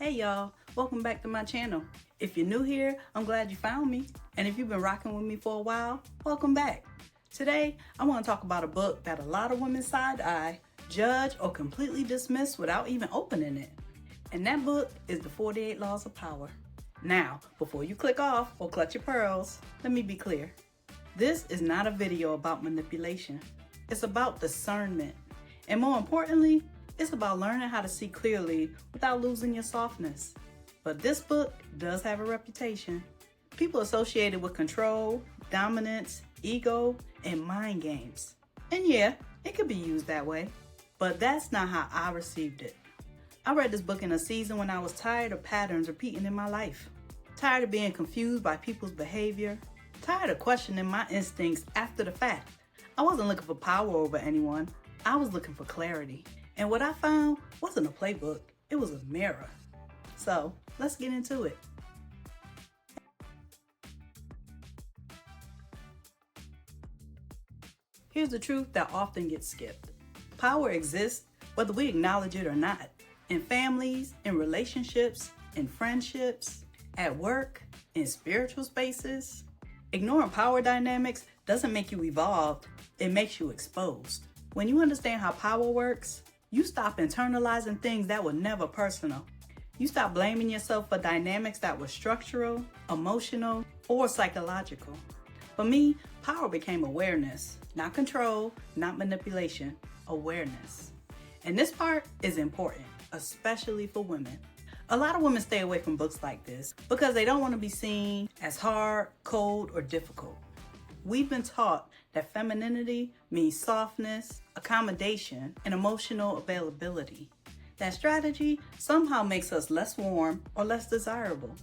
Hey y'all, welcome back to my channel. If you're new here, I'm glad you found me. And if you've been rocking with me for a while, welcome back. Today, I want to talk about a book that a lot of women side-eye, judge, or completely dismiss without even opening it. And that book is The 48 Laws of Power. Now, before you click off or clutch your pearls, let me be clear. This is not a video about manipulation. It's about discernment. And more importantly, it's about learning how to see clearly without losing your softness. But this book does have a reputation. People associate it with control, dominance, ego, and mind games. And yeah, it could be used that way. But that's not how I received it. I read this book in a season when I was tired of patterns repeating in my life. Tired of being confused by people's behavior. Tired of questioning my instincts after the fact. I wasn't looking for power over anyone. I was looking for clarity. And what I found wasn't a playbook, it was a mirror. So let's get into it. Here's the truth that often gets skipped. Power exists whether we acknowledge it or not. In families, in relationships, in friendships, at work, in spiritual spaces. Ignoring power dynamics doesn't make you evolved, it makes you exposed. When you understand how power works, you stop internalizing things that were never personal. You stop blaming yourself for dynamics that were structural, emotional, or psychological. For me, power became awareness, not control, not manipulation, awareness. And this part is important, especially for women. A lot of women stay away from books like this because they don't want to be seen as hard, cold, or difficult. We've been taught that femininity means softness, accommodation, and emotional availability. That strategy somehow makes us less warm or less desirable.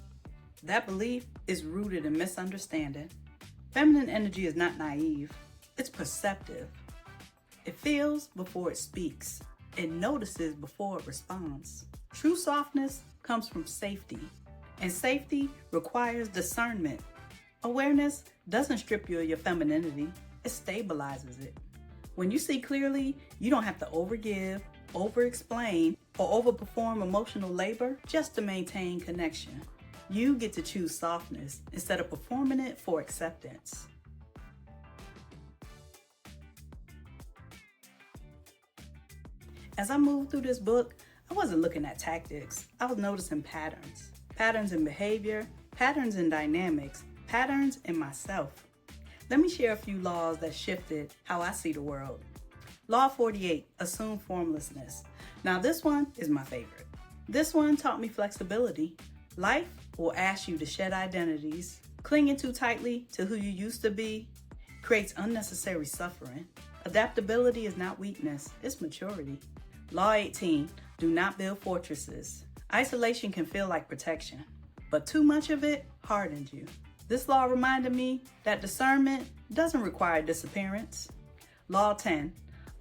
That belief is rooted in misunderstanding. Feminine energy is not naive, it's perceptive. It feels before it speaks. It notices before it responds. True softness comes from safety, and safety requires discernment. Awareness doesn't strip you of your femininity, it stabilizes it. When you see clearly, you don't have to overgive, over-explain, or overperform emotional labor just to maintain connection. You get to choose softness instead of performing it for acceptance. As I moved through this book, I wasn't looking at tactics. I was noticing patterns. Patterns in behavior, patterns in dynamics, patterns in myself. Let me share a few laws that shifted how I see the world. Law 48, assume formlessness. Now this one is my favorite. This one taught me flexibility. Life will ask you to shed identities. Clinging too tightly to who you used to be creates unnecessary suffering. Adaptability is not weakness, it's maturity. Law 18, do not build fortresses. Isolation can feel like protection, but too much of it hardens you. This law reminded me that discernment doesn't require disappearance. Law 10,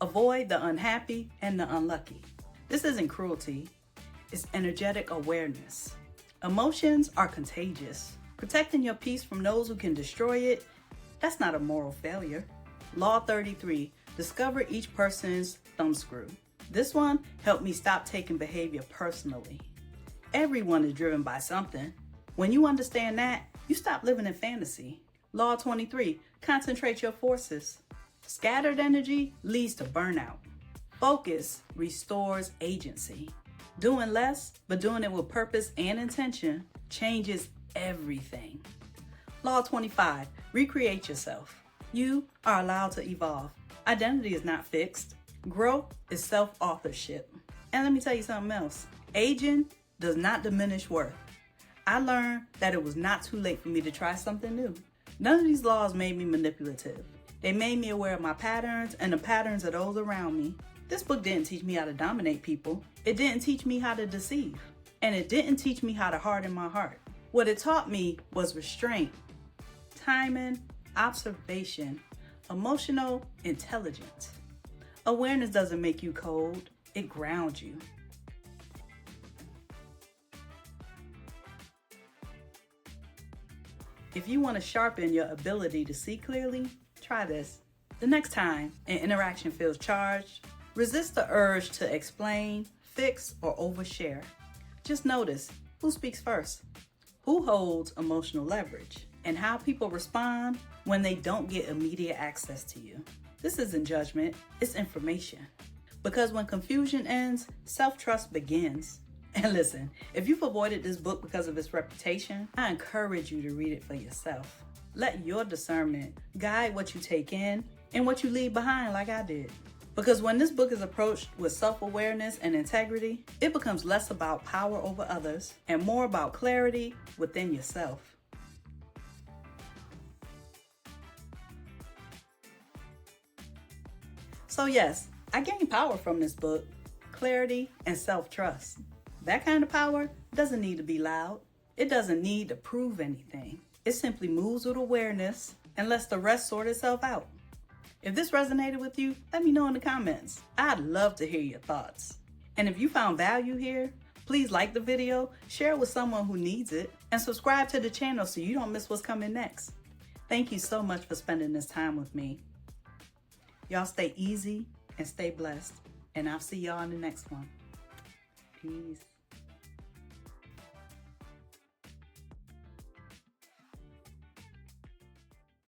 avoid the unhappy and the unlucky. This isn't cruelty, it's energetic awareness. Emotions are contagious. Protecting your peace from those who can destroy it, that's not a moral failure. Law 33, discover each person's thumbscrew. This one helped me stop taking behavior personally. Everyone is driven by something. When you understand that, you stop living in fantasy. Law 23, concentrate your forces. Scattered energy leads to burnout. Focus restores agency. Doing less, but doing it with purpose and intention, changes everything. Law 25, recreate yourself. You are allowed to evolve. Identity is not fixed. Growth is self-authorship. And let me tell you something else. Aging does not diminish worth. I learned that it was not too late for me to try something new. None of these laws made me manipulative. They made me aware of my patterns and the patterns of those around me. This book didn't teach me how to dominate people. It didn't teach me how to deceive. And it didn't teach me how to harden my heart. What it taught me was restraint, timing, observation, emotional intelligence. Awareness doesn't make you cold, it grounds you. If you want to sharpen your ability to see clearly, try this. The next time an interaction feels charged, resist the urge to explain, fix, or overshare. Just notice who speaks first, who holds emotional leverage, and how people respond when they don't get immediate access to you. This isn't judgment, it's information. Because when confusion ends, self-trust begins. And listen, if you've avoided this book because of its reputation, I encourage you to read it for yourself. Let your discernment guide what you take in and what you leave behind, like I did. Because when this book is approached with self-awareness and integrity, it becomes less about power over others and more about clarity within yourself. So yes, I gained power from this book, clarity and self-trust. That kind of power doesn't need to be loud. It doesn't need to prove anything. It simply moves with awareness and lets the rest sort itself out. If this resonated with you, let me know in the comments. I'd love to hear your thoughts. And if you found value here, please like the video, share it with someone who needs it, and subscribe to the channel so you don't miss what's coming next. Thank you so much for spending this time with me. Y'all stay easy and stay blessed, and I'll see y'all in the next one. Peace.